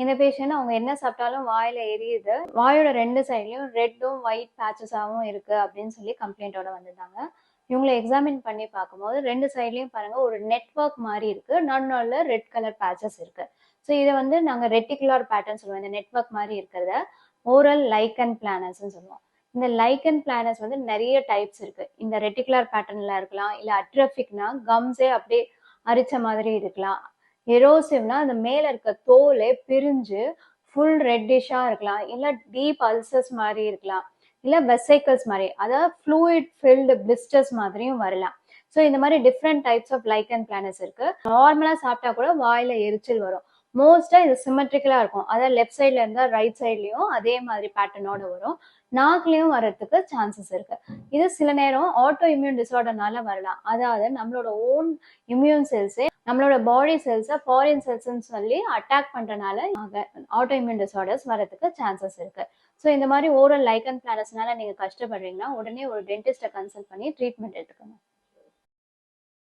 இந்த பேஷண்ட் அவங்க என்ன சாப்பிட்டாலும் வாயில எரியுது, வாயோட 2 சைட்லயும் ரெட்டும் ஒயிட் பேச்சஸாவும் இருக்கு அப்படின்னு சொல்லி கம்ப்ளைண்டோட வந்திருந்தாங்க. இவங்கள எக்ஸாமின் பண்ணி பார்க்கும்போது 2 சைட்லயும் பாருங்க ஒரு நெட்வொர்க் மாதிரி இருக்கு, நடுவுல ரெட் கலர் பேச்சஸ் இருக்கு. ஸோ இதை வந்து நாங்கள் ரெட்டிகுலர் பேட்டர்ன் சொல்லுவோம். இந்த நெட்வொர்க் மாதிரி இருக்கிறத ஓரல் லைக்கன் பிளானர்ஸ்ன்னு சொல்லுவோம். இந்த லைக்கன் பிளானர்ஸ் வந்து நிறைய டைப்ஸ் இருக்கு. இந்த ரெட்டிகுலர் பேட்டர்ன்ல இருக்கலாம், இல்ல அட்ரபிக்னா கம்ஸே அப்படியே அரிச்ச மாதிரி இருக்கலாம். எரோசிவ்னா அந்த மேல இருக்க தோலே பிரிஞ்சு ஃபுல் ரெட்டிஷா இருக்கலாம், இல்ல டீப் அல்சர்ஸ் மாதிரி இருக்கலாம், இல்ல வெசைக்கிள்ஸ் மாதிரி, அதாவது ஃப்ளூயிட் ஃபில்டு பிளிஸ்டர்ஸ் மாதிரியும் வரலாம். ஸோ இந்த மாதிரி டிஃப்ரெண்ட் டைப்ஸ் ஆஃப் லைக்கன் பிளானஸ் இருக்கு. நார்மலா சாப்பிட்டா கூட வாயில எரிச்சல் வரும். மோஸ்டா இது சிமெட்ரிக்கலா இருக்கும், அதாவது லெஃப்ட் சைட்ல இருந்தா ரைட் சைட்லயும் அதே மாதிரி பேட்டர்னோட வரும். நாக்குலயும் வர்றதுக்கு சான்சஸ் இருக்கு. இது சில நேரம் ஆட்டோ இம்யூன் டிசார்டர்னால வரலாம், அதாவது நம்மளோட ஓன் இம்யூன் செல்ஸே நம்மளோட பாடி செல்ஸை ஃபாரின் செல்ஸ்ன்னு சொல்லி அட்டாக் பண்றதுனால ஆட்டோ இம்யூன் டிசார்டர்ஸ் வரதுக்கு சான்சஸ் இருக்கு. ஸோ இந்த மாதிரி ஓரல் லைக்கன் பிளானஸ்னால நீங்க கஷ்டப்படுறீங்கன்னா உடனே ஒரு டென்டிஸ்ட்டை கன்சல்ட் பண்ணி ட்ரீட்மெண்ட் எடுத்துக்கணும்.